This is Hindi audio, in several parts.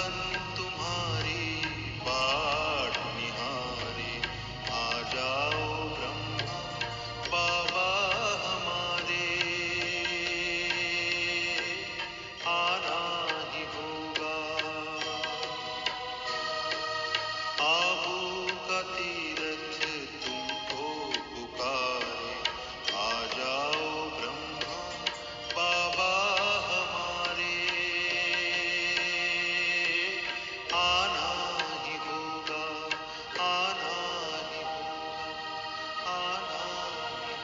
मन तुम्हारी बाट निहारे, आ जाओ ब्रह्मा बाबा हमारे, आना ही होगा। आबू का तीरथ तुमको पुकारे, आ जाओ ब्रह्मा बाबा हमारे, आना ही होगा, आना ही होगा, आना ही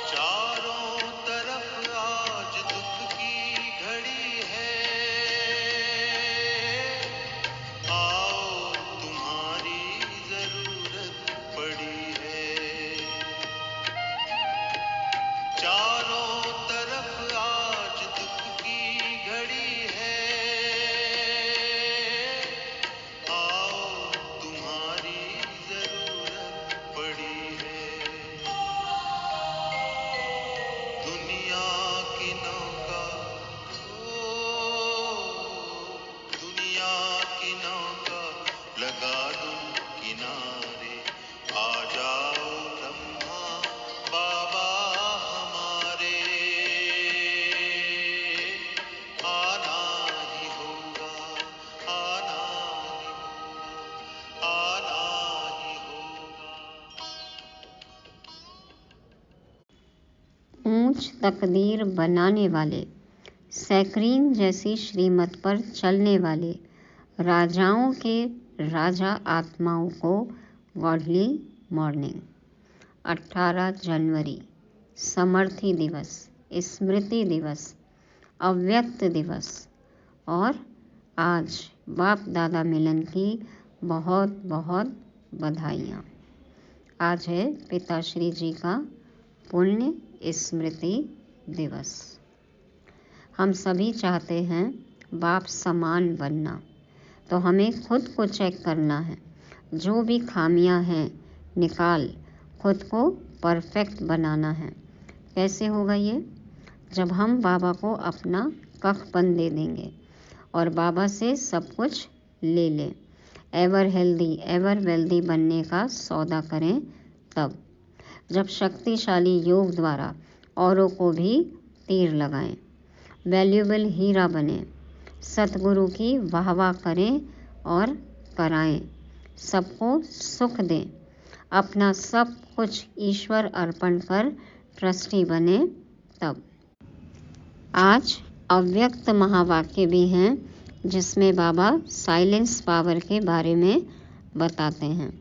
चारों तरफ आज दुख की घड़ी है, आओ तुम्हारी जरूरत पड़ी है। चारों तरफ आज दुख की घड़ी है, आओ तुम्हारी जरूरत पड़ी है। दुनिया की नौका, दुनिया की नौका लगा दूं किनारे, आ जाओ ब्रह्मा बाबा हमारे, आना ही होगा, आना ही होगा, आना ही होगा। ऊंच तकदीर बनाने वाले, सैकरीन जैसी श्रीमत पर चलने वाले राजाओं के राजा आत्माओं को गॉडली मॉर्निंग। 18 जनवरी समर्थी दिवस, स्मृति दिवस, अव्यक्त दिवस और आज बाप दादा मिलन की बहुत बहुत बधाइयाँ। आज है पिताश्री जी का पुण्य स्मृति दिवस। हम सभी चाहते हैं बाप समान बनना, तो हमें खुद को चेक करना है। जो भी खामियां हैं निकाल खुद को परफेक्ट बनाना है। कैसे होगा ये? जब हम बाबा को अपना कखपन दे देंगे और बाबा से सब कुछ ले लें, एवर हेल्दी एवर वेल्दी बनने का सौदा करें, तब जब शक्तिशाली योग द्वारा औरों को भी तीर लगाएं, वैल्यूएबल हीरा बने, सतगुरु की वाहवाह करें और कराएं, सबको सुख दें, अपना सब कुछ ईश्वर अर्पण कर ट्रस्टी बने, तब। आज अव्यक्त महावाक्य भी हैं जिसमें बाबा साइलेंस पावर के बारे में बताते हैं।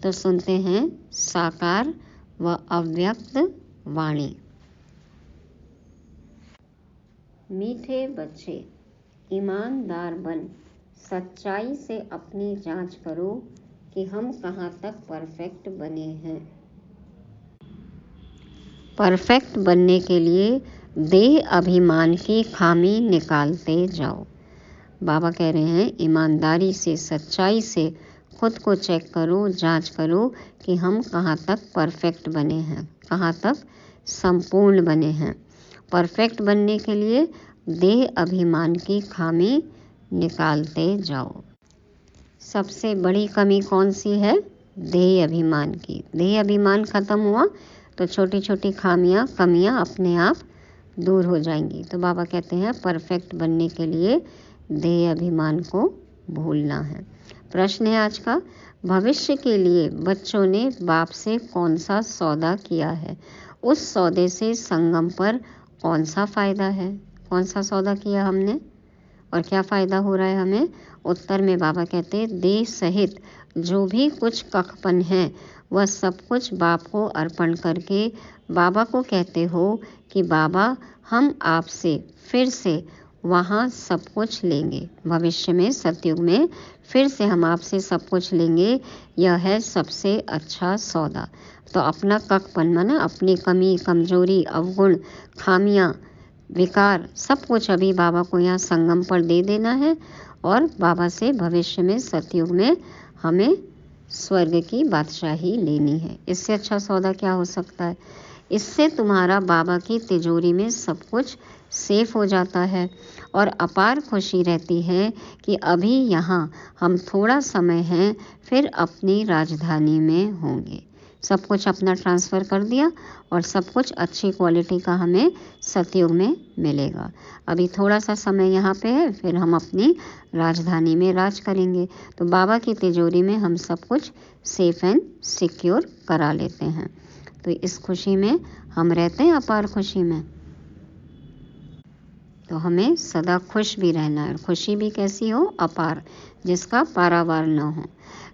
तो सुनते हैं साकार व अव्यक्त वाणी। मीठे बच्चे, ईमानदार बन सच्चाई से अपनी जांच करो कि हम कहाँ तक परफेक्ट बने हैं। परफेक्ट बनने के लिए देह अभिमान की खामी निकालते जाओ। बाबा कह रहे हैं ईमानदारी से, सच्चाई से खुद को चेक करो, जांच करो कि हम कहाँ तक परफेक्ट बने हैं, कहाँ तक संपूर्ण बने हैं। परफेक्ट बनने के लिए देह अभिमान की खामी निकालते जाओ। सबसे बड़ी कमी कौन सी है? देह अभिमान की। देह अभिमान खत्म हुआ तो छोटी छोटी खामियां, कमियां अपने आप दूर हो जाएंगी। तो बाबा कहते हैं परफेक्ट बनने के लिए देह अभिमान को भूलना है। प्रश्न है आज का, भविष्य के लिए बच्चों ने बाप से कौन सा सौदा किया है? उस सौदे से संगम पर कौन सा फ़ायदा है? कौन सा सौदा किया हमने और क्या फ़ायदा हो रहा है हमें? उत्तर में बाबा कहते हैं देह सहित जो भी कुछ कखपन है वह सब कुछ बाप को अर्पण करके बाबा को कहते हो कि बाबा हम आपसे फिर से वहाँ सब कुछ लेंगे। भविष्य में सतयुग में फिर से हम आपसे सब कुछ लेंगे, यह है सबसे अच्छा सौदा। तो अपना ककपन माना अपनी कमी, कमजोरी, अवगुण, खामियां, विकार सब कुछ अभी बाबा को यहाँ संगम पर दे देना है और बाबा से भविष्य में सतयुग में हमें स्वर्ग की बादशाही लेनी है। इससे अच्छा सौदा क्या हो सकता है? इससे तुम्हारा बाबा की तिजोरी में सब कुछ सेफ हो जाता है और अपार खुशी रहती है कि अभी यहाँ हम थोड़ा समय हैं, फिर अपनी राजधानी में होंगे। सब कुछ अपना ट्रांसफ़र कर दिया और सब कुछ अच्छी क्वालिटी का हमें सतयुग में मिलेगा। अभी थोड़ा सा समय यहाँ पे है, फिर हम अपनी राजधानी में राज करेंगे। तो बाबा की तिजोरी में हम सब कुछ सेफ एंड सिक्योर करा लेते हैं। तो इस खुशी में हम रहते हैं, अपार खुशी में। तो हमें सदा खुश भी रहना है। खुशी भी कैसी हो? अपार, जिसका पारावार न हो।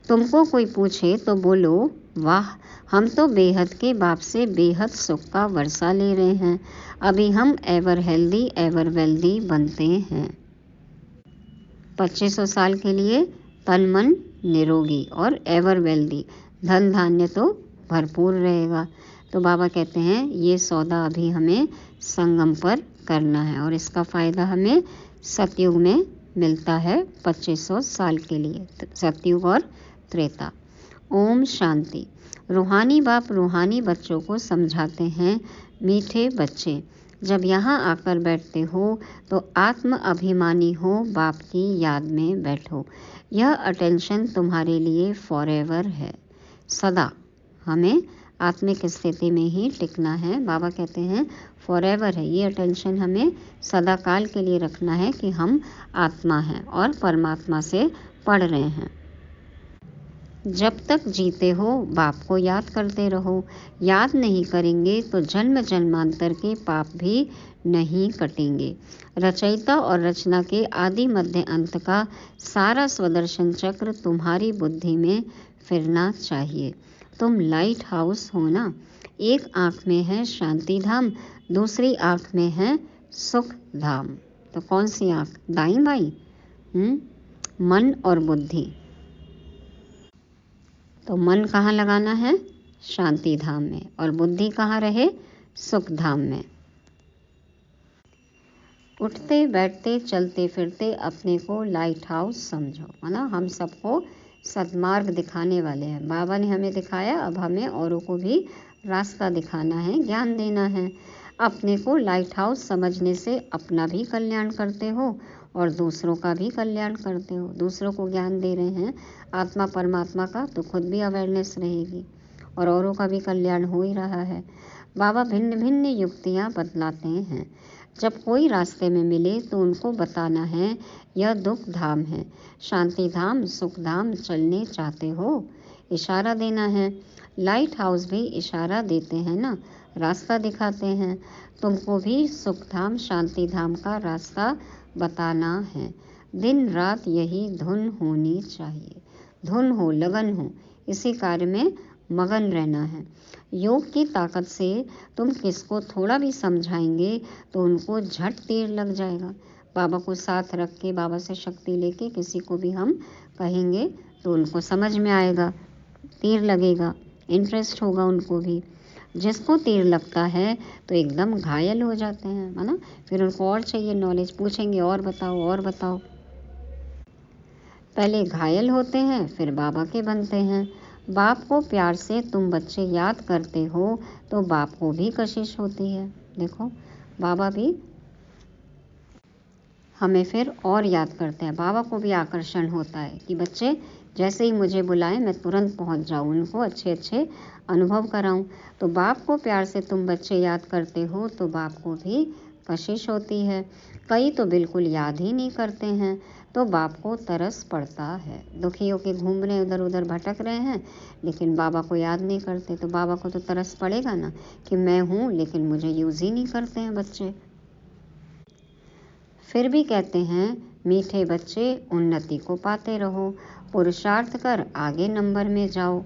तुमको कोई पूछे तो बोलो, वाह, हम तो बेहद के बाप से बेहद सुख का वर्षा ले रहे हैं। अभी हम एवर हेल्दी एवर वेल्दी बनते हैं। 2500 साल के लिए तन मन निरोगी और एवर वेल्दी, धन धान्य तो भरपूर रहेगा। तो बाबा कहते हैं ये सौदा अभी हमें संगम पर करना है और इसका फ़ायदा हमें सतयुग में मिलता है 2500 साल के लिए, सतयुग और त्रेता। ओम शांति। रूहानी बाप रूहानी बच्चों को समझाते हैं, मीठे बच्चे, जब यहाँ आकर बैठते हो तो आत्म अभिमानी हो, बाप की याद में बैठो। यह अटेंशन तुम्हारे लिए फॉरएवर है। सदा हमें आत्मिक स्थिति में ही टिकना है। बाबा कहते हैं फॉरएवर है, ये अटेंशन हमें सदा काल के लिए रखना है कि हम आत्मा हैं और परमात्मा से पढ़ रहे हैं। जब तक जीते हो बाप को याद करते रहो। याद नहीं करेंगे तो जन्म जन्मांतर के पाप भी नहीं कटेंगे। रचयिता और रचना के आदि मध्य अंत का सारा स्वदर्शन चक्र तुम्हारी बुद्धि में फिरना चाहिए। तुम लाइट हाउस हो ना। एक आँख में है शांति धाम, दूसरी आँख में है सुख धाम। तो कौन सी आँख? दाईं बाईं? मन और बुद्धि। तो मन कहाँ लगाना है? शांति धाम में। और बुद्धि कहाँ रहे? सुख धाम में। उठते बैठते चलते फिरते अपने को लाइट हाउस समझो, है ना। हम सबको सद्मार्ग दिखाने वाले हैं। बाबा ने हमें दिखाया, अब हमें औरों को भी रास्ता दिखाना है, ज्ञान देना है। अपने को लाइट हाउस समझने से अपना भी कल्याण करते हो और दूसरों का भी कल्याण करते हो। दूसरों को ज्ञान दे रहे हैं आत्मा परमात्मा का, तो खुद भी अवेयरनेस रहेगी और औरों का भी कल्याण हो ही रहा है। बाबा भिन्न भिन्न युक्तियाँ बतलाते हैं। जब कोई रास्ते में मिले तो उनको बताना है यह दुख धाम है, शांति धाम सुख धाम चलने चाहते हो, इशारा देना है। लाइट हाउस भी इशारा देते हैं ना, रास्ता दिखाते हैं। तुमको भी सुख धाम शांति धाम का रास्ता बताना है। दिन रात यही धुन होनी चाहिए। धुन हो, लगन हो, इसी कार्य में मगन रहना है। योग की ताकत से तुम किसको थोड़ा भी समझाएंगे तो उनको झट तीर लग जाएगा। बाबा को साथ रख के, बाबा से शक्ति लेके किसी को भी हम कहेंगे तो उनको समझ में आएगा, तीर लगेगा, इंटरेस्ट होगा उनको भी। जिसको तीर लगता है तो एकदम घायल हो जाते हैं, है ना। फिर उनको और चाहिए नॉलेज, पूछेंगे और बताओ और बताओ। पहले घायल होते हैं फिर बाबा के बनते हैं। बाप को प्यार से तुम बच्चे याद करते हो तो बाप को भी कशिश होती है। देखो बाबा भी हमें फिर और याद करते हैं। बाबा को भी आकर्षण होता है कि बच्चे जैसे ही मुझे बुलाएं मैं तुरंत पहुंच जाऊं, उनको अच्छे अच्छे अनुभव कराऊं। तो बाप को प्यार से तुम बच्चे याद करते हो तो बाप को भी कशिश होती है। कई तो बिल्कुल याद ही नहीं करते हैं तो बाप को तरस पड़ता है। दुखी होकर घूम रहे, उधर उधर भटक रहे हैं, लेकिन बाबा को याद नहीं करते। तो बाबा को तो तरस पड़ेगा ना कि मैं हूँ लेकिन मुझे यूज़ ही नहीं करते हैं बच्चे। फिर भी कहते हैं मीठे बच्चे उन्नति को पाते रहो, पुरुषार्थ कर आगे नंबर में जाओ।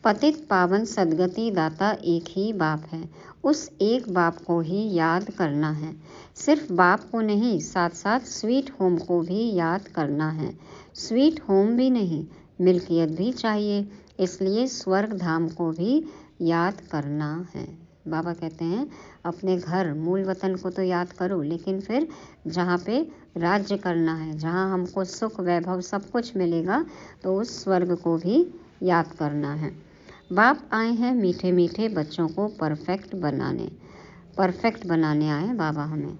पतित पावन सदगति दाता एक ही बाप है, उस एक बाप को ही याद करना है। सिर्फ बाप को नहीं, साथ साथ स्वीट होम को भी याद करना है। स्वीट होम भी नहीं, मिल्कियत भी चाहिए, इसलिए स्वर्ग धाम को भी याद करना है। बाबा कहते हैं अपने घर मूल वतन को तो याद करो, लेकिन फिर जहाँ पे राज्य करना है, जहाँ हमको सुख वैभव सब कुछ मिलेगा, तो उस स्वर्ग को भी याद करना है। बाप आए हैं मीठे मीठे बच्चों को परफेक्ट बनाने आए बाबा हमें,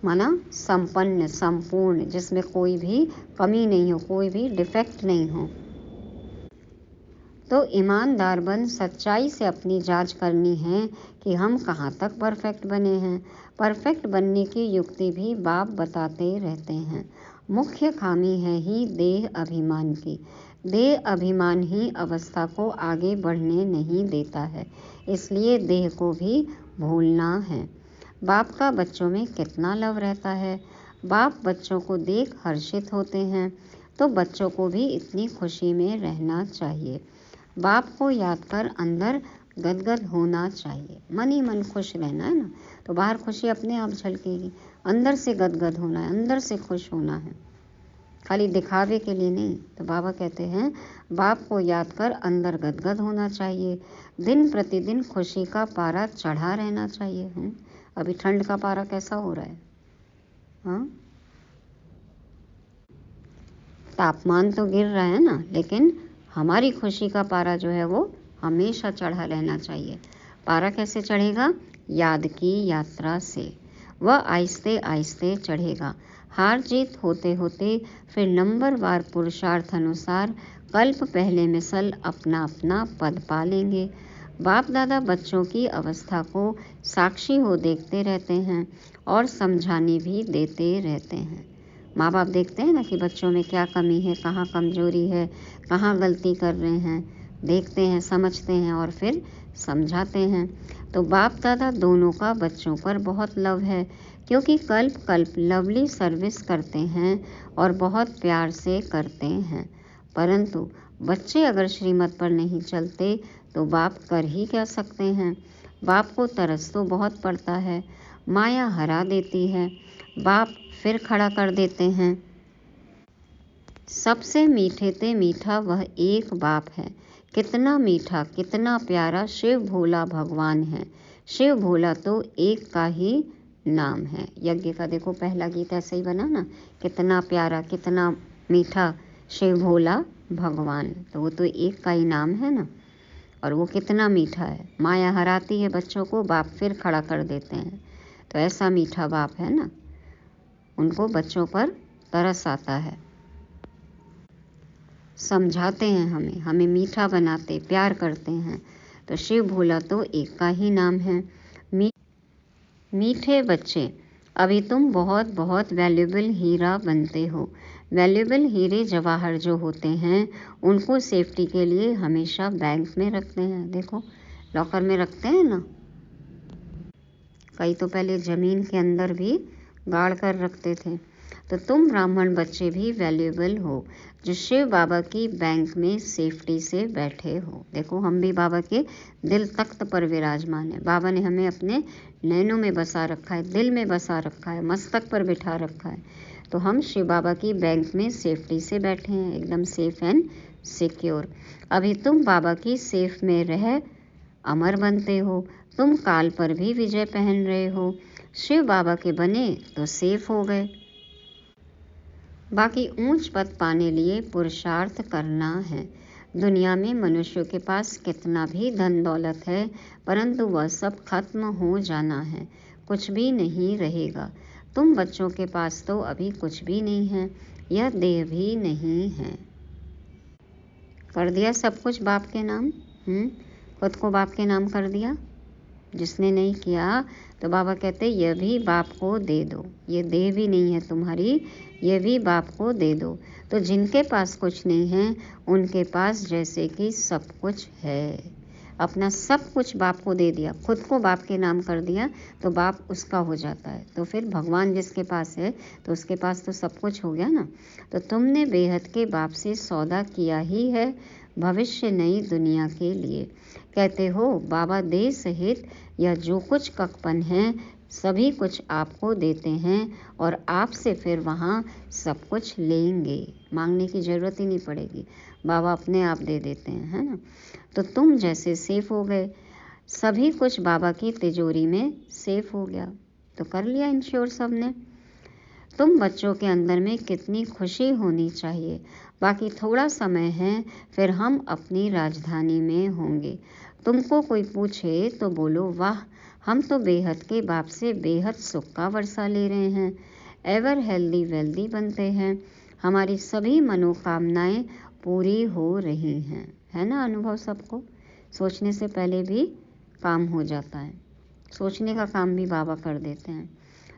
माना संपन्न, संपूर्ण, जिसमें कोई भी कमी नहीं हो, कोई भी डिफेक्ट नहीं हो। तो ईमानदार बन सच्चाई से अपनी जांच करनी है कि हम कहाँ तक परफेक्ट बने हैं। परफेक्ट बनने की युक्ति भी बाप बताते रहते हैं। मुख्य खामी है ही देह अभिमान की। देह अभिमान ही अवस्था को आगे बढ़ने नहीं देता है, इसलिए देह को भी भूलना है। बाप का बच्चों में कितना लव रहता है। बाप बच्चों को देख हर्षित होते हैं, तो बच्चों को भी इतनी खुशी में रहना चाहिए। बाप को याद कर अंदर गदगद होना चाहिए। मन ही मन खुश रहना है ना, तो बाहर खुशी अपने आप झलकेगी। अंदर से गदगद होना है, अंदर से खुश होना है, खाली दिखावे के लिए नहीं। तो बाबा कहते हैं बाप को याद कर अंदर गदगद होना चाहिए। दिन प्रतिदिन खुशी का पारा चढ़ा रहना चाहिए। अभी ठंड का पारा कैसा हो रहा है? हाँ, तापमान तो गिर रहा है ना, लेकिन हमारी खुशी का पारा जो है वो हमेशा चढ़ा रहना चाहिए। पारा कैसे चढ़ेगा? याद की यात्रा से। वह आहिस्ते आहिस्ते चढ़ेगा। हार जीत होते होते फिर नंबरवार पुरुषार्थ अनुसार कल्प पहले मिसल अपना अपना पद पा लेंगे। बाप दादा बच्चों की अवस्था को साक्षी हो देखते रहते हैं और समझाने भी देते रहते हैं। माँ बाप देखते हैं ना कि बच्चों में क्या कमी है, कहाँ कमजोरी है, कहाँ गलती कर रहे हैं, देखते हैं, समझते हैं और फिर समझाते हैं। तो बाप दादा दोनों का बच्चों पर बहुत लव है, क्योंकि कल्प कल्प लवली सर्विस करते हैं और बहुत प्यार से करते हैं। परंतु बच्चे अगर श्रीमत पर नहीं चलते तो बाप कर ही क्या सकते हैं। बाप को तरस तो बहुत पड़ता है, माया हरा देती है, बाप फिर खड़ा कर देते हैं। सबसे मीठे ते मीठा वह एक बाप है। कितना मीठा, कितना प्यारा शिव भोला भगवान है। शिव भोला तो एक का ही नाम है। यज्ञ का देखो पहला गीत ऐसे ही बना ना, कितना प्यारा, कितना मीठा शिव भोला भगवान, तो वो तो एक का ही नाम है ना, और वो कितना मीठा है। माया हराती है बच्चों को, बाप फिर खड़ा कर देते हैं। तो ऐसा मीठा बाप है ना, उनको बच्चों पर तरस आता है, समझाते हैं हमें मीठा बनाते, प्यार करते हैं। तो शिव भोला तो एक का ही नाम है। मीठे बच्चे, अभी तुम बहुत बहुत वैल्यूएबल हीरा बनते हो। वैल्यूएबल हीरे जवाहर जो होते हैं उनको सेफ्टी के लिए हमेशा बैंक में रखते हैं। देखो लॉकर में रखते हैं ना, कई तो पहले ज़मीन के अंदर भी गाड़ कर रखते थे। तो तुम ब्राह्मण बच्चे भी वैल्यूएबल हो, जो शिव बाबा की बैंक में सेफ्टी से बैठे हो। देखो हम भी बाबा के दिल तख्त पर विराजमान है। बाबा ने हमें अपने नैनों में बसा रखा है, दिल में बसा रखा है, मस्तक पर बिठा रखा है। तो हम शिव बाबा की बैंक में सेफ्टी से बैठे हैं, एकदम सेफ एंड सिक्योर। अभी तुम बाबा की सेफ में रह अमर बनते हो। तुम काल पर भी विजय पहन रहे हो। शिव बाबा के बने तो सेफ हो गए। बाकी ऊंच पद पाने लिए पुरुषार्थ करना है। दुनिया में मनुष्यों के पास कितना भी धन दौलत है, परंतु वह सब खत्म हो जाना है, कुछ भी नहीं रहेगा। तुम बच्चों के पास तो अभी कुछ भी नहीं है, यह देह भी नहीं है। कर दिया सब कुछ बाप के नाम, खुद को बाप के नाम कर दिया। जिसने नहीं किया तो बाबा कहते यह भी बाप को दे दो। ये देह भी नहीं है तुम्हारी, ये भी बाप को दे दो। तो जिनके पास कुछ नहीं है उनके पास जैसे कि सब कुछ है। अपना सब कुछ बाप को दे दिया, खुद को बाप के नाम कर दिया, तो बाप उसका हो जाता है। तो फिर भगवान जिसके पास है तो उसके पास तो सब कुछ हो गया ना। तो तुमने बेहद के बाप से सौदा किया ही है भविष्य नई दुनिया के लिए। कहते हो बाबा देह सहित यह जो कुछ ककपन है सभी कुछ आपको देते हैं और आपसे फिर वहाँ सब कुछ लेंगे, मांगने की ज़रूरत ही नहीं पड़ेगी, बाबा अपने आप दे देते हैं, है ना। तो तुम जैसे सेफ हो गए, सभी कुछ बाबा की तिजोरी में सेफ हो गया, तो कर लिया इंश्योर सब ने। तुम बच्चों के अंदर में कितनी खुशी होनी चाहिए। बाकी थोड़ा समय है फिर हम अपनी राजधानी में होंगे। तुमको कोई पूछे तो बोलो वाह, हम तो बेहद के बाप से बेहद सुख का वर्षा ले रहे हैं, एवर हेल्दी वेल्दी बनते हैं, हमारी सभी मनोकामनाएं पूरी हो रही हैं, है ना। अनुभव सबको सोचने से पहले भी काम हो जाता है, सोचने का काम भी बाबा कर देते हैं।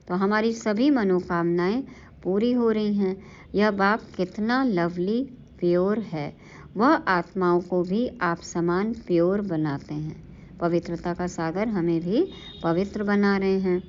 तो हमारी सभी मनोकामनाएं पूरी हो रही हैं। यह बाप कितना लवली प्योर है, वह आत्माओं को भी आप समान प्योर बनाते हैं। पवित्रता का सागर हमें भी पवित्र बना रहे हैं।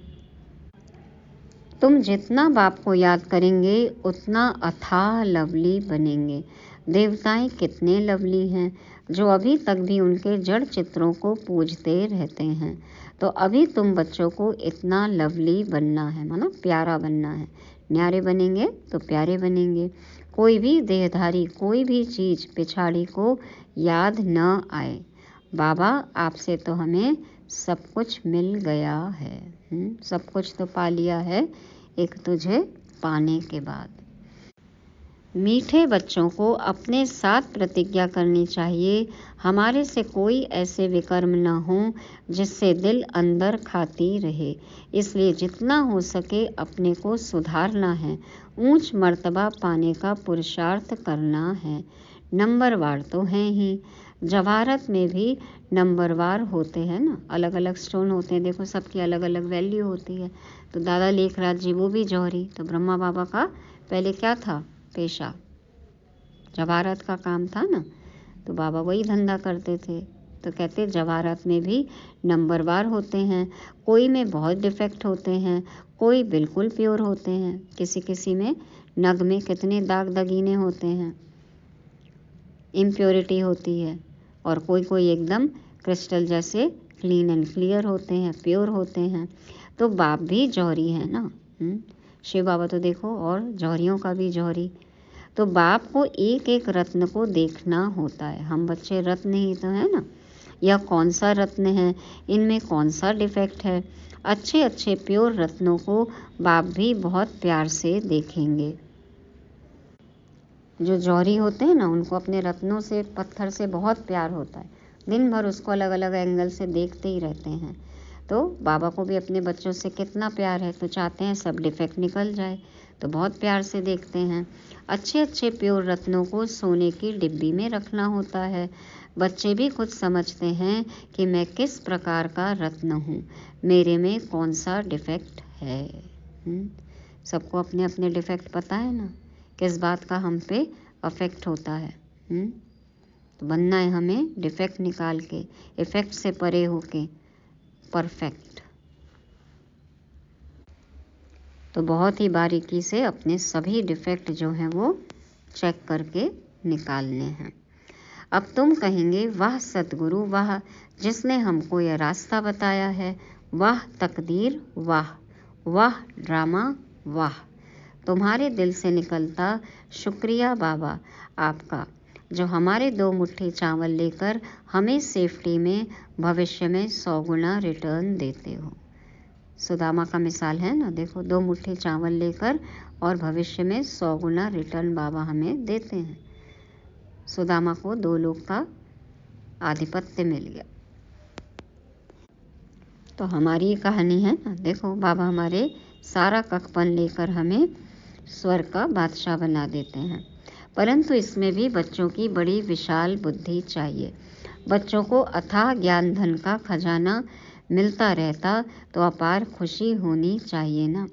तुम जितना बाप को याद करेंगे उतना अथाह लवली बनेंगे। देवताएं कितने लवली हैं जो अभी तक भी उनके जड़ चित्रों को पूजते रहते हैं। तो अभी तुम बच्चों को इतना लवली बनना है, मतलब प्यारा बनना है। न्यारे बनेंगे तो प्यारे बनेंगे। कोई भी देहधारी कोई भी चीज़ पिछाड़ी को याद न आए। बाबा आपसे तो हमें सब कुछ मिल गया है, सब कुछ तो पा लिया है एक तुझे पाने के बाद। मीठे बच्चों को अपने साथ प्रतिज्ञा करनी चाहिए, हमारे से कोई ऐसे विकर्म न हो जिससे दिल अंदर खाती रहे। इसलिए जितना हो सके अपने को सुधारना है, ऊंच मर्तबा पाने का पुरुषार्थ करना है। नंबरवार तो हैं ही, जवाहरत में भी नंबरवार होते हैं ना, अलग अलग स्टोन होते हैं, देखो सबकी अलग अलग वैल्यू होती है। तो दादा लेखराज जी वो भी जौहरी, तो ब्रह्मा बाबा का पहले क्या था पेशा, जवाहरत का काम था ना, तो बाबा वही धंधा करते थे। तो कहते जवाहरत में भी नंबरवार होते हैं, कोई में बहुत डिफेक्ट होते हैं, कोई बिल्कुल प्योर होते हैं, किसी किसी में नग में कितने दाग दगीने होते हैं, इम्प्योरिटी होती है, और कोई कोई एकदम क्रिस्टल जैसे क्लीन एंड क्लियर होते हैं, प्योर होते हैं। तो बाप भी जौहरी है ना, शिव बाबा तो देखो और जौहरियों का भी जौहरी। तो बाप को एक एक रत्न को देखना होता है। हम बच्चे रत्न ही तो है ना, यह कौन सा रत्न है, इनमें कौन सा डिफेक्ट है। अच्छे अच्छे प्योर रत्नों को बाप भी बहुत प्यार से देखेंगे। जो जौहरी होते हैं ना उनको अपने रत्नों से पत्थर से बहुत प्यार होता है, दिन भर उसको अलग अलग एंगल से देखते ही रहते हैं। तो बाबा को भी अपने बच्चों से कितना प्यार है, तो चाहते हैं सब डिफेक्ट निकल जाए, तो बहुत प्यार से देखते हैं। अच्छे अच्छे प्योर रत्नों को सोने की डिब्बी में रखना होता है। बच्चे भी खुद समझते हैं कि मैं किस प्रकार का रत्न हूँ, मेरे में कौन सा डिफेक्ट है। सबको अपने अपने डिफेक्ट पता है ना, किस बात का हम पे अफेक्ट होता है। तो बनना है हमें डिफेक्ट निकाल के, इफेक्ट से परे होके परफेक्ट। तो बहुत ही बारीकी से अपने सभी डिफेक्ट जो हैं वो चेक करके निकालने हैं। अब तुम कहेंगे वाह सतगुरु वाह, जिसने हमको यह रास्ता बताया है, वाह तकदीर वाह, वाह ड्रामा वाह। तुम्हारे दिल से निकलता शुक्रिया बाबा आपका, जो हमारे 2 मुट्ठी चावल लेकर हमें सेफ्टी में भविष्य में 100 गुना रिटर्न देते हो। सुदामा का मिसाल है ना, देखो 2 मुट्ठी चावल लेकर और भविष्य में 100 गुना रिटर्न बाबा हमें देते हैं। सुदामा को 2 लोग का आधिपत्य मिल गया। तो हमारी कहानी है ना, देखो बाबा हमारे सारा ककपन लेकर हमें स्वर्ग का बादशाह बना देते हैं। परंतु इसमें भी बच्चों की बड़ी विशाल बुद्धि चाहिए। बच्चों को अथाह ज्ञान धन का खजाना मिलता रहता तो अपार खुशी होनी चाहिए ना।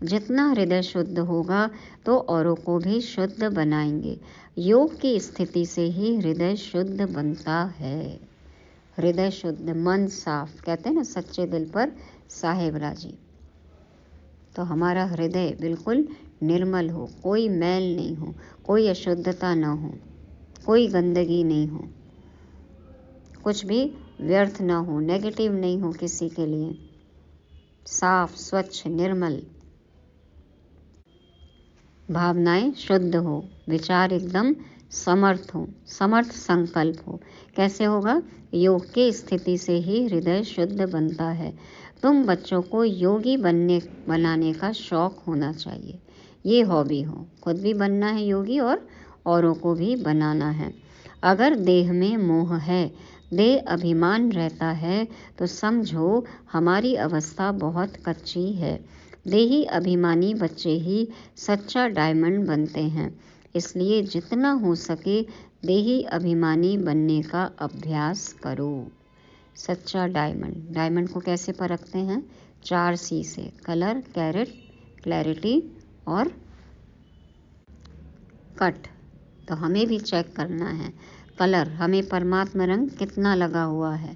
जितना हृदय शुद्ध होगा तो औरों को भी शुद्ध बनाएंगे। योग की स्थिति से ही हृदय शुद्ध बनता है। हृदय शुद्ध, मन साफ, कहते हैं ना सच्चे दिल पर साहेब राजी। तो हमारा हृदय बिल्कुल निर्मल हो, कोई मैल नहीं हो, कोई अशुद्धता ना हो, कोई गंदगी नहीं हो, कुछ भी व्यर्थ ना हो, नेगेटिव नहीं हो किसी के लिए, साफ स्वच्छ निर्मल, भावनाएं शुद्ध हो, विचार एकदम समर्थ हो, समर्थ संकल्प हो। कैसे होगा? योग की स्थिति से ही हृदय शुद्ध बनता है। तुम बच्चों को योगी बनाने का शौक होना चाहिए, ये हॉबी हो, खुद भी बनना है योगी और औरों को भी बनाना है। अगर देह में मोह है, देह अभिमान रहता है, तो समझो हमारी अवस्था बहुत कच्ची है। देही अभिमानी बच्चे ही सच्चा डायमंड बनते हैं। इसलिए जितना हो सके देही अभिमानी बनने का अभ्यास करो। सच्चा डायमंड, डायमंड को कैसे परखते हैं? 4 C से, कलर, कैरेट, क्लैरिटी और कट। तो हमें भी चेक करना है। कलर, हमें परमात्मा रंग कितना लगा हुआ है।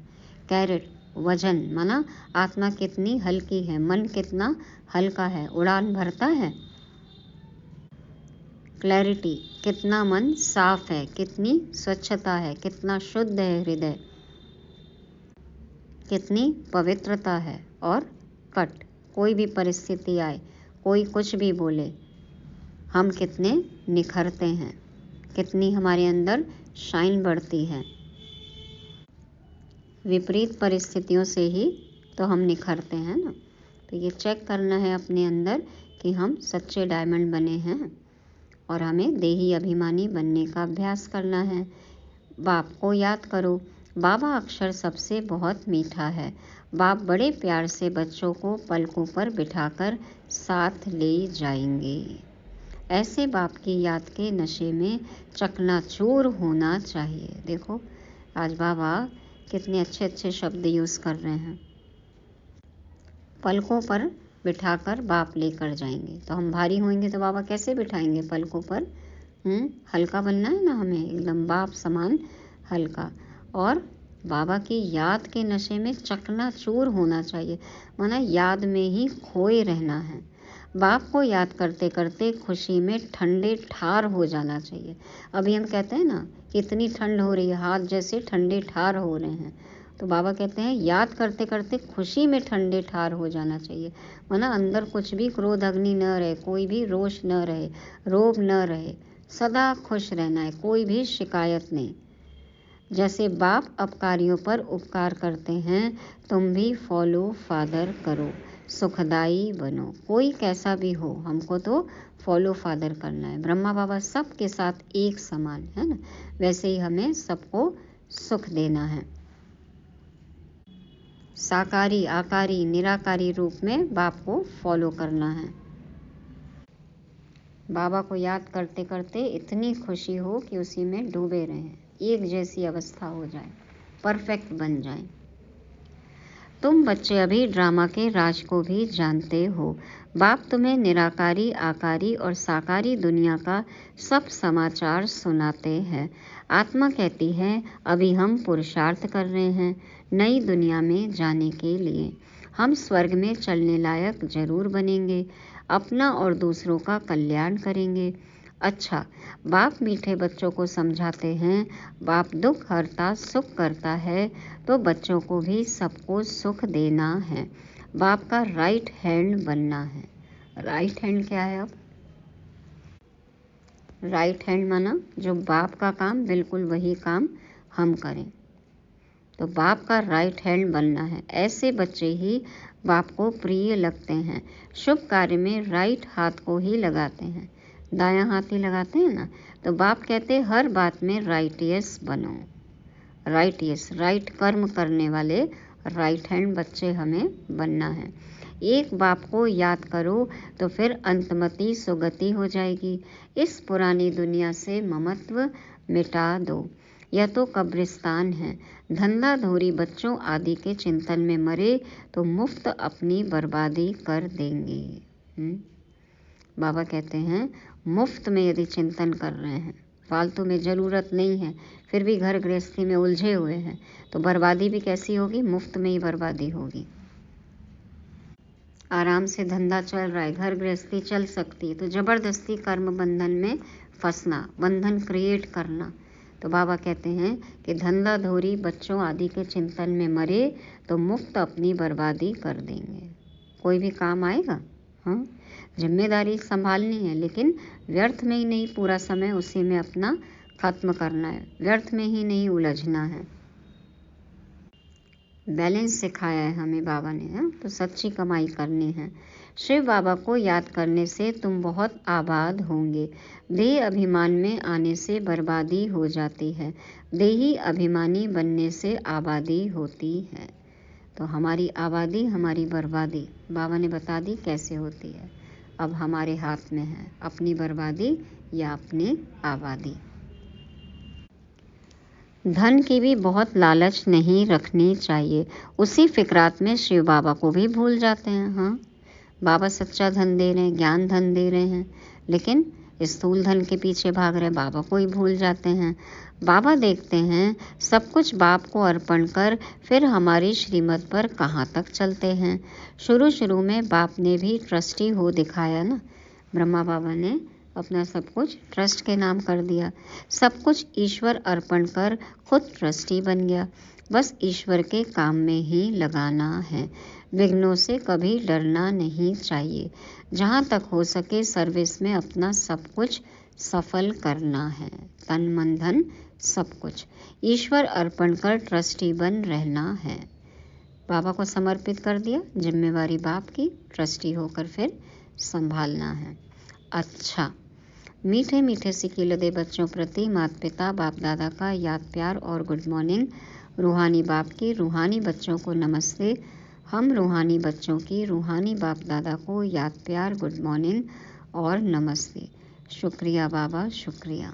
कैरेट, वजन, माना आत्मा कितनी हल्की है, मन कितना हल्का है, उड़ान भरता है। क्लैरिटी, कितना मन साफ है, कितनी स्वच्छता है, कितना शुद्ध है हृदय, कितनी पवित्रता है। और कट, कोई भी परिस्थिति आए, कोई कुछ भी बोले, हम कितने निखरते हैं, कितनी हमारे अंदर शाइन बढ़ती है। विपरीत परिस्थितियों से ही तो हम निखरते हैं ना। तो ये चेक करना है अपने अंदर कि हम सच्चे डायमंड बने हैं और हमें देही अभिमानी बनने का अभ्यास करना है। बाप को याद करो, बाबा अक्षर सबसे बहुत मीठा है। बाप बड़े प्यार से बच्चों को पलकों पर बिठाकर साथ ले जाएंगे। ऐसे बाप की याद के नशे में चकनाचूर होना चाहिए। देखो आज बाबा कितने अच्छे अच्छे शब्द यूज़ कर रहे हैं। पलकों पर बिठाकर बाप लेकर जाएंगे। तो हम भारी होंगे तो बाबा कैसे बिठाएंगे पलकों पर? हल्का बनना है ना हमें, एकदम बाप समान हल्का। और बाबा की याद के नशे में चकनाचूर होना चाहिए, माना याद में ही खोए रहना है। बाप को याद करते करते खुशी में ठंडे ठार हो जाना चाहिए। अभी हम कहते हैं ना कि इतनी ठंड हो रही है, हाथ जैसे ठंडे ठार हो रहे हैं। तो बाबा कहते हैं याद करते करते खुशी में ठंडे ठार हो जाना चाहिए, माना अंदर कुछ भी क्रोध अग्नि न रहे, कोई भी रोष न रहे, रोब न रहे, सदा खुश रहना है, कोई भी शिकायत नहीं। जैसे बाप अपकारियों पर उपकार करते हैं, तुम भी फॉलो फादर करो, सुखदाई बनो। कोई कैसा भी हो, हमको तो फॉलो फादर करना है। ब्रह्मा बाबा सबके साथ एक समान है ना, वैसे ही हमें सबको सुख देना है। साकारी, आकारी, निराकारी रूप में बाप को फॉलो करना है। बाबा को याद करते करते इतनी खुशी हो कि उसी में डूबे रहें, एक जैसी अवस्था हो जाए, परफेक्ट बन जाए। तुम बच्चे अभी ड्रामा के राज को भी जानते हो। बाप तुम्हें निराकारी, आकारी और साकारी दुनिया का सब समाचार सुनाते हैं। आत्मा कहती है अभी हम पुरुषार्थ कर रहे हैं नई दुनिया में जाने के लिए। हम स्वर्ग में चलने लायक जरूर बनेंगे, अपना और दूसरों का कल्याण करेंगे। अच्छा, बाप मीठे बच्चों को समझाते हैं, बाप दुख हरता सुख करता है, तो बच्चों को भी सबको सुख देना है। बाप का राइट हैंड बनना है। राइट हैंड क्या है? अब राइट हैंड माना जो बाप का काम बिल्कुल वही काम हम करें। तो बाप का राइट हैंड बनना है। ऐसे बच्चे ही बाप को प्रिय लगते हैं। शुभ कार्य में राइट हाथ को ही लगाते हैं, दायां हाथ ही लगाते हैं ना। तो बाप कहते हर बात में राइटियस बनो, राइटियस, राइट कर्म करने वाले राइट हैंड बच्चे हमें बनना है। एक बाप को याद करो तो फिर अंतमति सुगति हो जाएगी। इस पुरानी दुनिया से ममत्व मिटा दो, यह तो कब्रिस्तान है। धंधाधोरी बच्चों आदि के चिंतन में मरे तो मुफ्त अपनी बर्बादी कर देंगे। बाबा कहते हैं मुफ्त में यदि चिंतन कर रहे हैं, फालतू में ज़रूरत नहीं है, फिर भी घर गृहस्थी में उलझे हुए हैं, तो बर्बादी भी कैसी होगी? मुफ्त में ही बर्बादी होगी। आराम से धंधा चल रहा है, घर गृहस्थी चल सकती है, तो ज़बरदस्ती कर्म बंधन में फंसना, बंधन क्रिएट करना। तो बाबा कहते हैं कि धंधा धोरी बच्चों आदि के चिंतन में मरे तो मुफ्त अपनी बर्बादी कर देंगे। कोई भी काम आएगा? हाँ, जिम्मेदारी संभालनी है, लेकिन व्यर्थ में ही नहीं पूरा समय उसी में अपना खत्म करना है, व्यर्थ में ही नहीं उलझना है। बैलेंस सिखाया है हमें बाबा ने, है? तो सच्ची कमाई करनी है। शिव बाबा को याद करने से तुम बहुत आबाद होंगे। देह अभिमान में आने से बर्बादी हो जाती है, देही अभिमानी बनने से आबादी होती है। तो हमारी आबादी, हमारी बर्बादी बाबा ने बता दी कैसे होती है। अब हमारे हाथ में है अपनी बर्बादी या अपनी आबादी। धन की भी बहुत लालच नहीं रखनी चाहिए। उसी फिक्रात में शिव बाबा को भी भूल जाते हैं। हाँ, बाबा सच्चा धन दे रहे हैं, ज्ञान धन दे रहे हैं, लेकिन स्थूल धन के पीछे भाग रहे, बाबा को ही भूल जाते हैं। बाबा देखते हैं सब कुछ बाप को अर्पण कर फिर हमारी श्रीमत पर कहाँ तक चलते हैं। शुरू में बाप ने भी ट्रस्टी हो दिखाया ना, ब्रह्मा बाबा ने अपना सब कुछ ट्रस्ट के नाम कर दिया, सब कुछ ईश्वर अर्पण कर खुद ट्रस्टी बन गया। बस ईश्वर के काम में ही लगाना है, विघ्नों से कभी डरना नहीं चाहिए। जहाँ तक हो सके सर्विस में अपना सब कुछ सफल करना है, तन मन धन सब कुछ ईश्वर अर्पण कर ट्रस्टी बन रहना है। बाबा को समर्पित कर दिया, जिम्मेवारी बाप की, ट्रस्टी होकर फिर संभालना है। अच्छा, मीठे मीठे सिकीलदे बच्चों प्रति माता पिता बाप दादा का याद प्यार और गुड मॉर्निंग। रूहानी बाप की रूहानी बच्चों को नमस्ते। हम रूहानी बच्चों की रूहानी बाप दादा को याद प्यार, गुड मॉर्निंग और नमस्ते। शुक्रिया बाबा, शुक्रिया।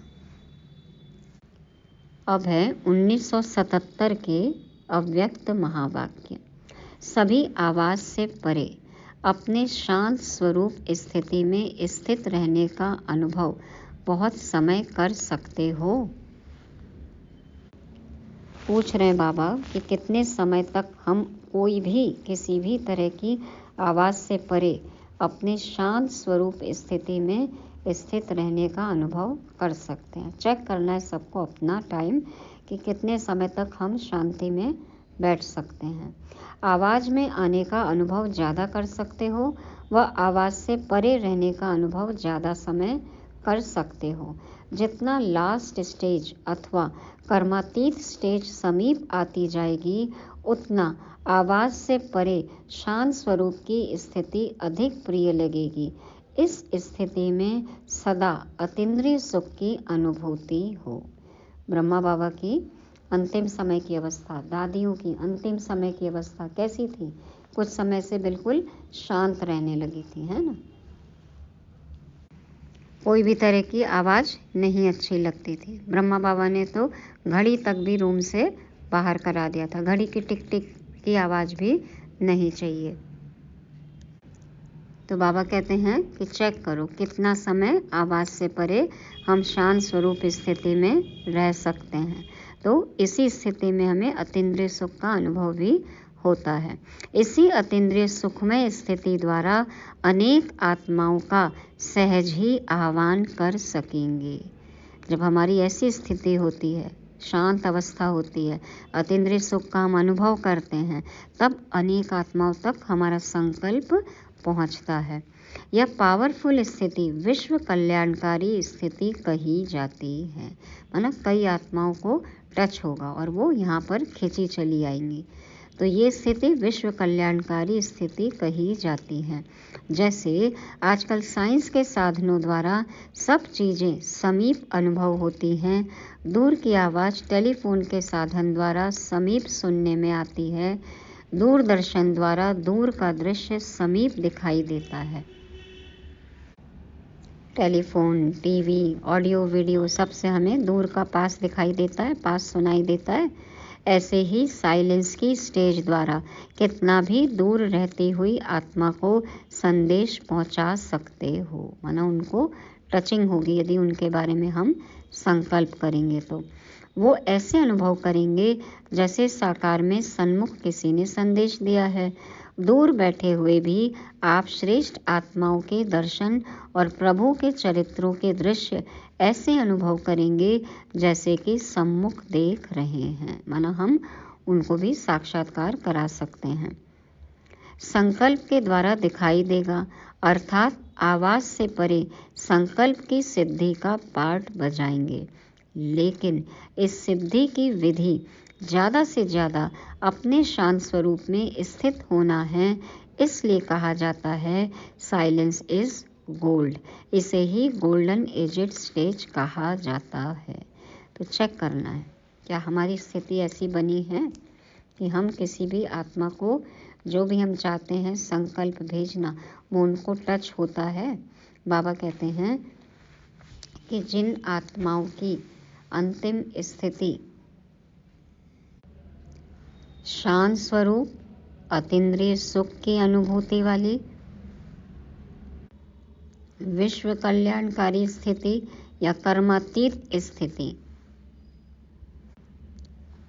अब है 1977 के अव्यक्त महावाक्य। सभी आवाज से परे अपने शांत स्वरूप स्थिति में स्थित रहने का अनुभव बहुत समय कर सकते हो। पूछ रहे बाबा कि कितने समय तक हम कोई भी किसी भी तरह की आवाज़ से परे अपने शांत स्वरूप स्थिति में स्थित रहने का अनुभव कर सकते हैं। चेक करना है सबको अपना टाइम कि कितने समय तक हम शांति में बैठ सकते हैं। आवाज़ में आने का अनुभव ज़्यादा कर सकते हो व आवाज़ से परे रहने का अनुभव ज़्यादा समय कर सकते हो। जितना लास्ट स्टेज अथवा कर्मातीत स्टेज समीप आती जाएगी, उतना आवाज़ से परे शांत स्वरूप की स्थिति अधिक प्रिय लगेगी। इस स्थिति में सदा अतीन्द्रिय सुख की अनुभूति हो। ब्रह्मा बाबा की अंतिम समय की अवस्था, दादियों की अंतिम समय की अवस्था कैसी थी? कुछ समय से बिल्कुल शांत रहने लगी थी, है ना? कोई भी तरह की आवाज़ नहीं अच्छी लगती थी। ब्रह्मा बाबा ने तो घड़ी तक भी रूम से बाहर करा दिया था, घड़ी की टिक टिक की आवाज़ भी नहीं चाहिए। तो बाबा कहते हैं कि चेक करो कितना समय आवाज़ से परे हम शांत स्वरूप स्थिति में रह सकते हैं। तो इसी स्थिति में हमें अतीन्द्रिय सुख का अनुभव भी होता है। इसी अतीन्द्रिय सुखमय स्थिति द्वारा अनेक आत्माओं का सहज ही आह्वान कर सकेंगे। जब हमारी ऐसी स्थिति होती है, शांत अवस्था होती है, अतीन्द्रिय सुख का हम अनुभव करते हैं, तब अनेक आत्माओं तक हमारा संकल्प पहुंचता है। यह पावरफुल स्थिति विश्व कल्याणकारी स्थिति कही जाती है। मतलब कई आत्माओं को टच होगा और वो यहाँ पर खींची चली आएंगी। तो ये स्थिति विश्व कल्याणकारी स्थिति कही जाती है। जैसे आजकल साइंस के साधनों द्वारा सब चीज़ें समीप अनुभव होती हैं, दूर की आवाज़ टेलीफोन के साधन द्वारा समीप सुनने में आती है, दूरदर्शन द्वारा दूर का दृश्य समीप दिखाई देता है। टेलीफोन, टीवी, ऑडियो वीडियो सबसे हमें दूर का पास दिखाई देता है, पास सुनाई देता है। ऐसे ही साइलेंस की स्टेज द्वारा कितना भी दूर रहती हुई आत्मा को संदेश पहुंचा सकते हो। माना उनको टचिंग होगी यदि उनके बारे में हम संकल्प करेंगे तो वो ऐसे अनुभव करेंगे जैसे साकार में सन्मुख किसी ने संदेश दिया है। दूर बैठे हुए भी आप श्रेष्ठ आत्माओं के दर्शन और प्रभु के चरित्रों के दृश्य ऐसे अनुभव करेंगे जैसे कि सम्मुख देख रहे हैं। माना हम उनको भी साक्षात्कार करा सकते हैं। संकल्प के द्वारा दिखाई देगा, अर्थात आवाज से परे संकल्प की सिद्धि का पाठ बजाएंगे। लेकिन इस सिद्धि की विधि ज़्यादा से ज़्यादा अपने शांत स्वरूप में स्थित होना है, इसलिए कहा जाता है साइलेंस इज गोल्ड। इसे ही गोल्डन एजेड स्टेज कहा जाता है। तो चेक करना है क्या हमारी स्थिति ऐसी बनी है कि हम किसी भी आत्मा को जो भी हम चाहते हैं संकल्प भेजना वो उनको टच होता है। बाबा कहते हैं कि जिन आत्माओं की अंतिम स्थिति शांत स्वरूप, अतीन्द्रिय सुख की अनुभूति वाली, विश्व कल्याणकारी स्थिति या कर्मातीत स्थिति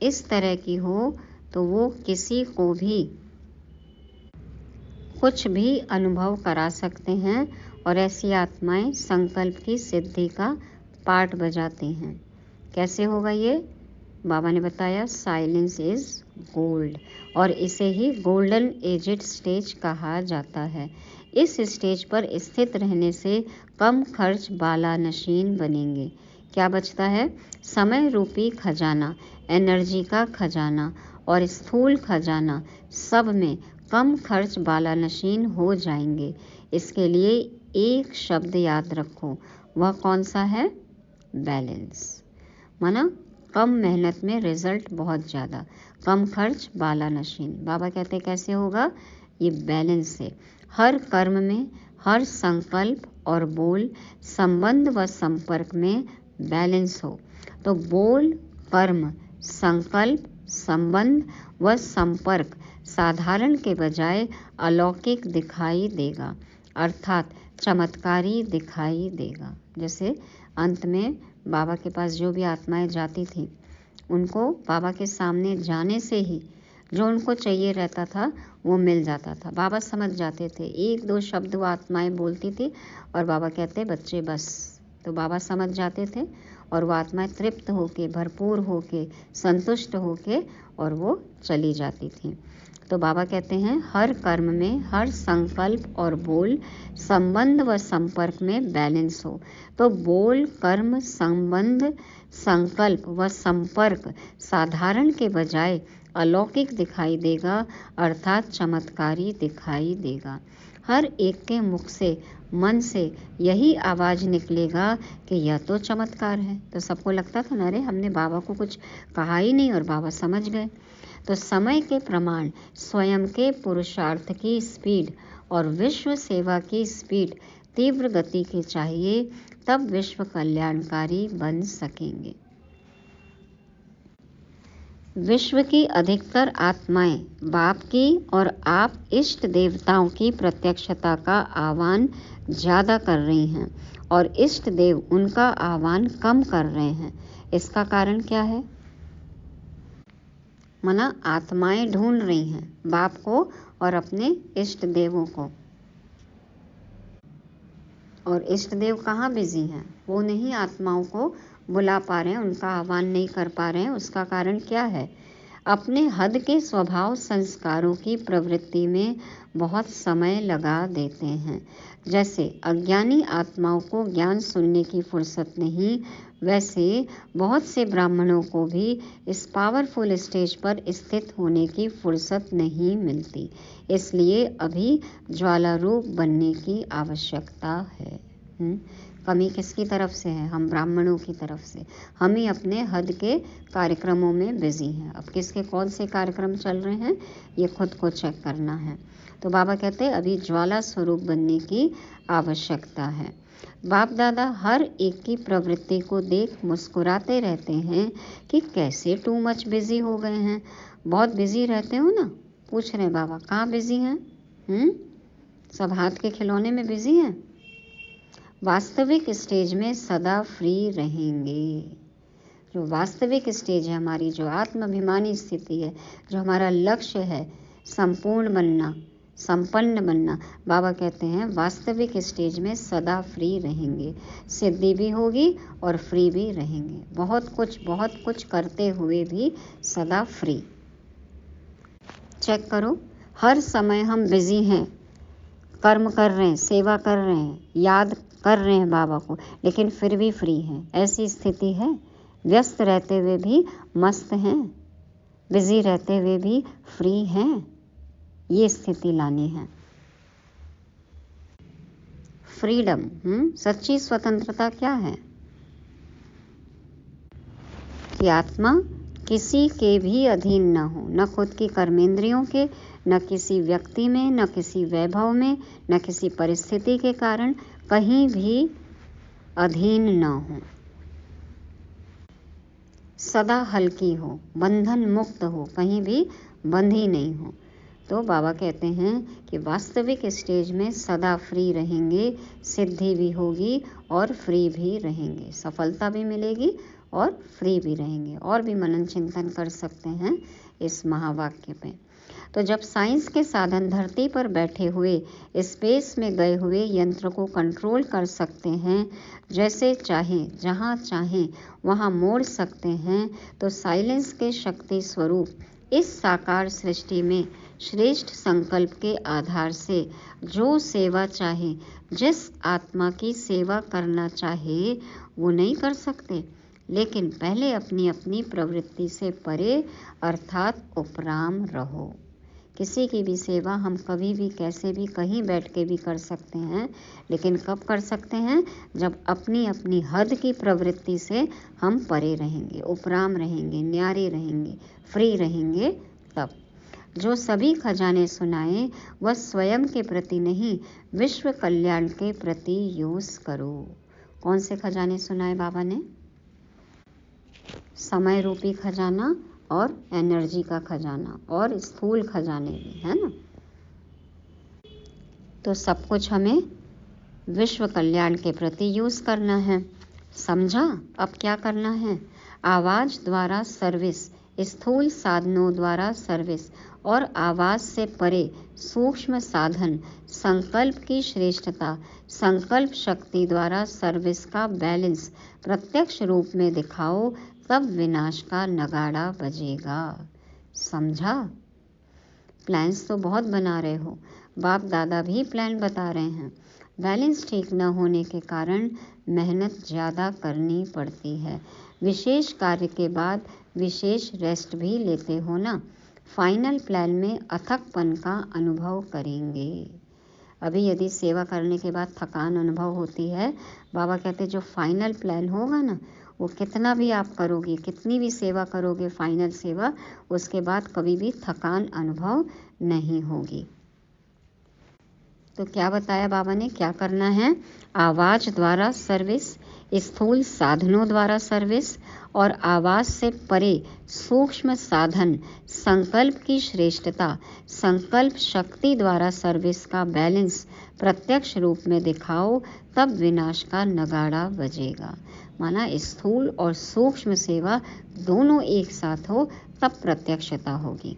इस तरह की हो तो वो किसी को भी कुछ भी अनुभव करा सकते हैं और ऐसी आत्माएं संकल्प की सिद्धि का पाठ बजाते हैं। कैसे होगा ये? बाबा ने बताया साइलेंस इज गोल्ड और इसे ही गोल्डन एजेड स्टेज कहा जाता है। इस स्टेज पर स्थित रहने से कम खर्च बाला नशीन बनेंगे। क्या बचता है? समय रूपी खजाना, एनर्जी का खजाना और स्थूल खजाना सब में कम खर्च बाला नशीन हो जाएंगे। इसके लिए एक शब्द याद रखो, वह कौन सा है? बैलेंस। माना कम मेहनत में रिजल्ट बहुत ज़्यादा, कम खर्च बाला नशीन। बाबा कहते कैसे होगा? ये बैलेंस से हर कर्म में, हर संकल्प और बोल, संबंध व संपर्क में बैलेंस हो तो बोल, कर्म, संकल्प, संबंध व संपर्क साधारण के बजाय अलौकिक दिखाई देगा, अर्थात चमत्कारी दिखाई देगा। जैसे अंत में बाबा के पास जो भी आत्माएं जाती थी उनको बाबा के सामने जाने से ही जो उनको चाहिए रहता था वो मिल जाता था। बाबा समझ जाते थे, एक दो शब्द वो आत्माएं बोलती थी और बाबा कहते बच्चे बस, तो बाबा समझ जाते थे और वो आत्माएं तृप्त होके, भरपूर होके, संतुष्ट होके और वो चली जाती थी। तो बाबा कहते हैं हर कर्म में, हर संकल्प और बोल, संबंध व संपर्क में बैलेंस हो तो बोल, कर्म, संबंध, संकल्प व संपर्क साधारण के बजाय अलौकिक दिखाई देगा, अर्थात चमत्कारी दिखाई देगा। हर एक के मुख से, मन से यही आवाज़ निकलेगा कि यह तो चमत्कार है। तो सबको लगता था ना, अरे हमने बाबा को कुछ कहा ही नहीं और बाबा समझ गए। तो समय के प्रमाण स्वयं के पुरुषार्थ की स्पीड और विश्व सेवा की स्पीड तीव्र गति की चाहिए, तब विश्व कल्याणकारी बन सकेंगे। विश्व की अधिकतर आत्माएं बाप की और आप इष्ट देवताओं की प्रत्यक्षता का आह्वान ज़्यादा कर रही हैं और इष्ट देव उनका आह्वान कम कर रहे हैं। इसका कारण क्या है? माना आत्माएं ढूंढ रही हैं बाप को और अपने इष्ट देवों को, और इष्ट देव कहाँ बिजी हैं? वो नहीं आत्माओं को बुला पा रहे हैं, उनका आह्वान नहीं कर पा रहे हैं। उसका कारण क्या है? अपने हद के स्वभाव संस्कारों की प्रवृत्ति में बहुत समय लगा देते हैं। जैसे अज्ञानी आत्माओं को ज्ञान सुनने की फुर्सत नहीं, वैसे बहुत से ब्राह्मणों को भी इस पावरफुल स्टेज पर स्थित होने की फुर्सत नहीं मिलती। इसलिए अभी ज्वाला रूप बनने की आवश्यकता है। कमी किसकी तरफ से है? हम ब्राह्मणों की तरफ से। हम ही अपने हद के कार्यक्रमों में बिजी हैं। अब किसके कौन से कार्यक्रम चल रहे हैं ये खुद को चेक करना है। तो बाबा कहते हैं अभी ज्वाला स्वरूप बनने की आवश्यकता है। बाप दादा हर एक की प्रवृत्ति को देख मुस्कुराते रहते हैं कि कैसे टू मच बिजी हो गए हैं। बहुत बिजी रहते हो ना? पूछ रहे बाबा, कहाँ बिजी हैं? सब हाथ के खिलौने में बिजी हैं। वास्तविक स्टेज में सदा फ्री रहेंगे। जो वास्तविक स्टेज है हमारी, जो आत्माभिमानी स्थिति है, जो हमारा लक्ष्य है संपूर्ण बनना, संपन्न बनना, बाबा कहते हैं वास्तविक स्टेज में सदा फ्री रहेंगे। सिद्धि भी होगी और फ्री भी रहेंगे। बहुत कुछ करते हुए भी सदा फ्री। चेक करो, हर समय हम बिजी हैं, कर्म कर रहे हैं, सेवा कर रहे हैं, याद कर रहे हैं बाबा को, लेकिन फिर भी फ्री हैं। ऐसी स्थिति है। व्यस्त रहते हुए भी मस्त हैं, बिजी रहते हुए भी फ्री हैं। ये स्थिति लानी है। फ्रीडम, सच्ची स्वतंत्रता क्या है? कि आत्मा किसी के भी अधीन न हो, न खुद की कर्मेंद्रियों के, न किसी व्यक्ति में, न किसी वैभव में, न किसी परिस्थिति के कारण कहीं भी अधीन न हो। सदा हल्की हो, बंधन मुक्त हो, कहीं भी बंधी नहीं हो। तो बाबा कहते हैं कि वास्तविक स्टेज में सदा फ्री रहेंगे, सिद्धि भी होगी और फ्री भी रहेंगे, सफलता भी मिलेगी और फ्री भी रहेंगे। और भी मनन चिंतन कर सकते हैं इस महावाक्य पे। तो जब साइंस के साधन धरती पर बैठे हुए स्पेस में गए हुए यंत्र को कंट्रोल कर सकते हैं, जैसे चाहें, जहाँ चाहें वहाँ मोड़ सकते हैं, तो साइलेंस के शक्ति स्वरूप इस साकार सृष्टि में श्रेष्ठ संकल्प के आधार से जो सेवा चाहे, जिस आत्मा की सेवा करना चाहे, वो नहीं कर सकते। लेकिन पहले अपनी अपनी प्रवृत्ति से परे अर्थात उपराम रहो। किसी की भी सेवा हम कभी भी, कैसे भी, कहीं बैठ के भी कर सकते हैं, लेकिन कब कर सकते हैं? जब अपनी अपनी हद की प्रवृत्ति से हम परे रहेंगे, उपराम रहेंगे, न्यारे रहेंगे, फ्री रहेंगे। तब जो सभी खजाने सुनाए वह स्वयं के प्रति नहीं, विश्व कल्याण के प्रति यूज करो। कौन से खजाने सुनाए बाबा ने? समय रूपी खजाना और एनर्जी का खजाना और स्थूल खजाने भी, है ना? तो सब कुछ हमें विश्व कल्याण के प्रति यूज करना है। समझा? अब क्या करना है? आवाज द्वारा सर्विस, स्थूल साधनों द्वारा सर्विस और आवाज से परे सूक्ष्म साधन, संकल्प की श्रेष्ठता, संकल्प शक्ति द्वारा सर्विस का बैलेंस प्रत्यक्ष रूप में दिखाओ, तब विनाश का नगाड़ा बजेगा। समझा? प्लान्स तो बहुत बना रहे हो, बाप दादा भी प्लान बता रहे हैं। बैलेंस ठीक न होने के कारण मेहनत ज़्यादा करनी पड़ती है। विशेष कार्य के बाद विशेष रेस्ट भी लेते हो ना। फाइनल प्लान में अथकपन का अनुभव करेंगे। अभी यदि सेवा करने के बाद थकान अनुभव होती है, बाबा कहते जो फाइनल प्लान होगा ना, वो कितना भी आप करोगे, कितनी भी सेवा करोगे, फाइनल सेवा, उसके बाद कभी भी थकान अनुभव नहीं होगी। तो क्या बताया बाबा ने, क्या करना है? आवाज द्वारा सर्विस, स्थूल साधनों द्वारा सर्विस और आवाज से परे सूक्ष्म साधन, संकल्प की श्रेष्ठता, संकल्प शक्ति द्वारा सर्विस का बैलेंस प्रत्यक्ष रूप में दिखाओ, तब विनाश का नगाड़ा बजेगा। माना स्थूल और सूक्ष्म सेवा दोनों एक साथ हो, तब प्रत्यक्षता होगी।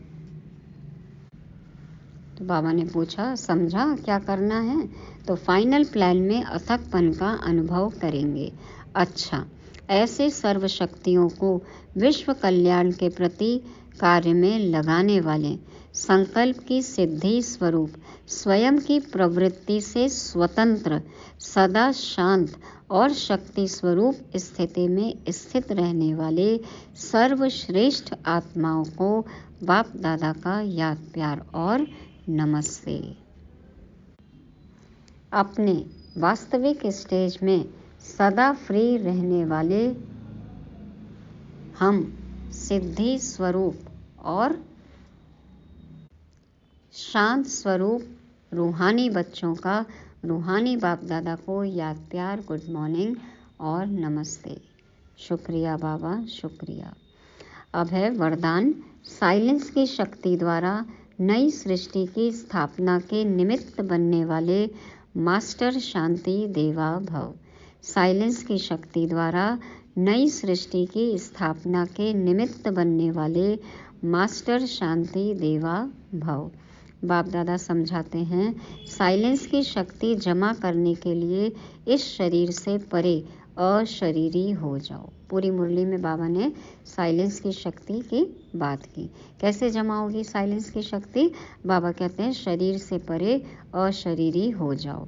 तो बाबा ने पूछा, समझा क्या करना है? तो फाइनल प्लान में अथकपन का अनुभव करेंगे। अच्छा, ऐसे सर्व शक्तियों को विश्व कल्याण के प्रति कार्य में लगाने वाले, संकल्प की सिद्धि स्वरूप, स्वयं की प्रवृत्ति से स्वतंत्र, सदा शांत और शक्ति स्वरूप स्थिति में स्थित रहने वाले सर्वश्रेष्ठ आत्माओं को बाप दादा का याद प्यार और नमस्ते। अपने वास्तविक स्टेज में सदा फ्री रहने वाले हम सिद्धि स्वरूप और शांत स्वरूप रूहानी बच्चों का रूहानी बाप दादा को याद प्यार गुड मॉर्निंग और नमस्ते। शुक्रिया बाबा, शुक्रिया। अब है वरदान। साइलेंस की शक्ति द्वारा नई सृष्टि की स्थापना के निमित्त बनने वाले मास्टर शांति देवा भव। साइलेंस की शक्ति द्वारा नई सृष्टि की स्थापना के निमित्त बनने वाले मास्टर शांति देवा भव। बाप दादा समझाते हैं, साइलेंस की शक्ति जमा करने के लिए इस शरीर से परे अशरीरी हो जाओ। पूरी मुरली में बाबा ने साइलेंस की शक्ति की बात की। कैसे जमा होगी साइलेंस की शक्ति? बाबा कहते हैं शरीर से परे अशरीरी हो जाओ।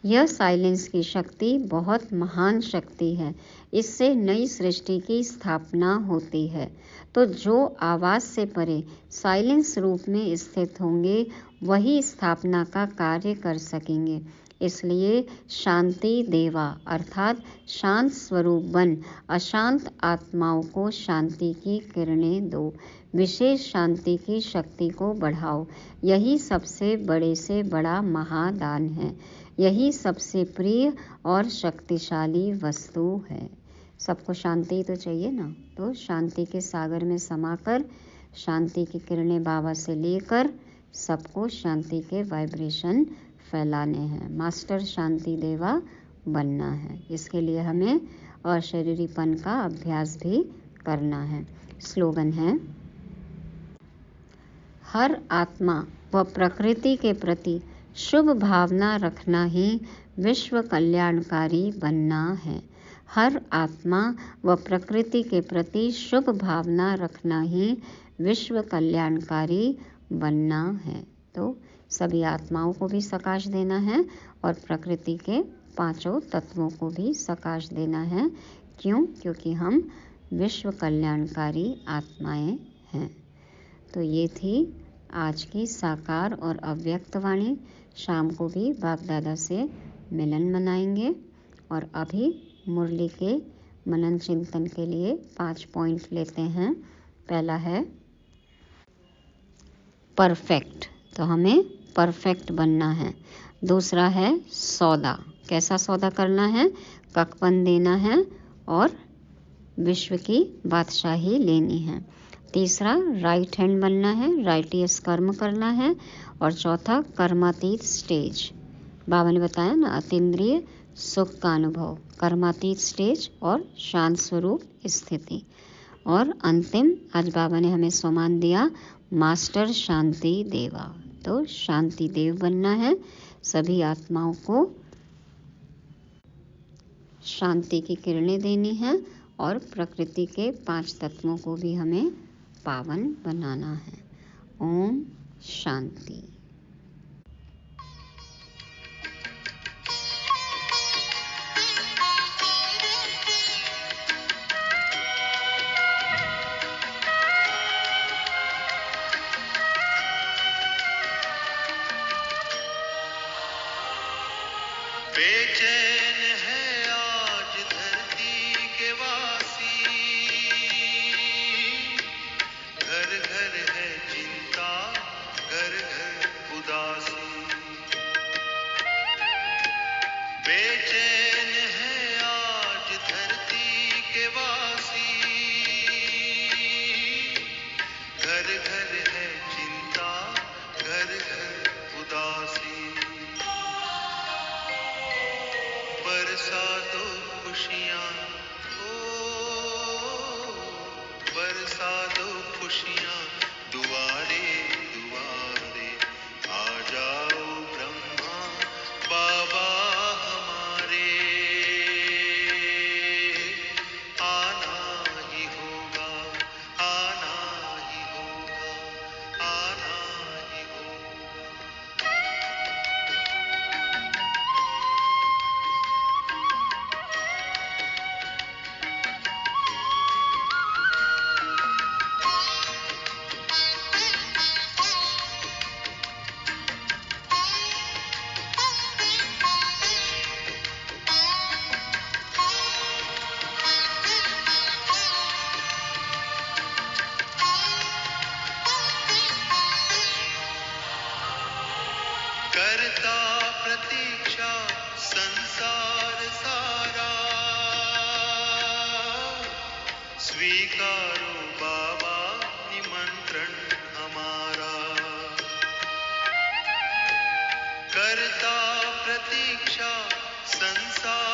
यह साइलेंस की शक्ति बहुत महान शक्ति है। इससे नई सृष्टि की स्थापना होती है। तो जो आवाज़ से परे साइलेंस रूप में स्थित होंगे वही स्थापना का कार्य कर सकेंगे। इसलिए शांति देवा अर्थात शांत स्वरूप बन अशांत आत्माओं को शांति की किरणें दो। विशेष शांति की शक्ति को बढ़ाओ। यही सबसे बड़े से बड़ा महादान है। यही सबसे प्रिय और शक्तिशाली वस्तु है। सबको शांति तो चाहिए ना, तो शांति के सागर में समाकर शांति की किरणें बाबा से लेकर सबको शांति के वाइब्रेशन फैलाने हैं। मास्टर शांति देवा बनना है। इसके लिए हमें अशरीरीपन का अभ्यास भी करना है। स्लोगन है, हर आत्मा व प्रकृति के प्रति शुभ भावना रखना ही विश्व कल्याणकारी बनना है। हर आत्मा व प्रकृति के प्रति शुभ भावना रखना ही विश्व कल्याणकारी बनना है। तो सभी आत्माओं को भी सकाश देना है और प्रकृति के पांचों तत्वों को भी सकाश देना है। क्यों? क्योंकि हम विश्व कल्याणकारी आत्माएं हैं। तो ये थी आज की साकार और अव्यक्त वाणी। शाम को भी बाप दादा से मिलन मनाएंगे। और अभी मुरली के मनन चिंतन के लिए 5 पॉइंट लेते हैं। पहला है परफेक्ट, तो हमें परफेक्ट बनना है। दूसरा है सौदा, कैसा सौदा करना है? ककपन देना है और विश्व की बादशाही लेनी है। तीसरा राइट हैंड बनना है, राइटियस कर्म करना है। और चौथा कर्मातीत स्टेज, बाबा ने बताया ना, अतीन्द्रिय सुख का अनुभव, कर्मातीत स्टेज और शांत स्वरूप स्थिति। और अंतिम आज बाबा ने हमें सम्मान दिया, मास्टर शांति देवा। तो शांति देव बनना है। सभी आत्माओं को शांति की किरणें देनी है और प्रकृति के 5 तत्वों को भी हमें पावन बनाना है। ओम शांति। बेचैन है आज धरती के वासी, घर घर है चिंता, घर घर उदासी। बेचैन है आज धरती के वासी, घर घर है चिंता, घर घर उदासी। बरसा दो खुशियाँ, ओ बरसा दो खुशियाँ, दुआरे दुआरे आ जाओ ब्रह्मा बाबा हमारे। करता प्रतीक्षा संसार सारा, स्वीकारो बाबा निमंत्रण हमारा। करता प्रतीक्षा संसार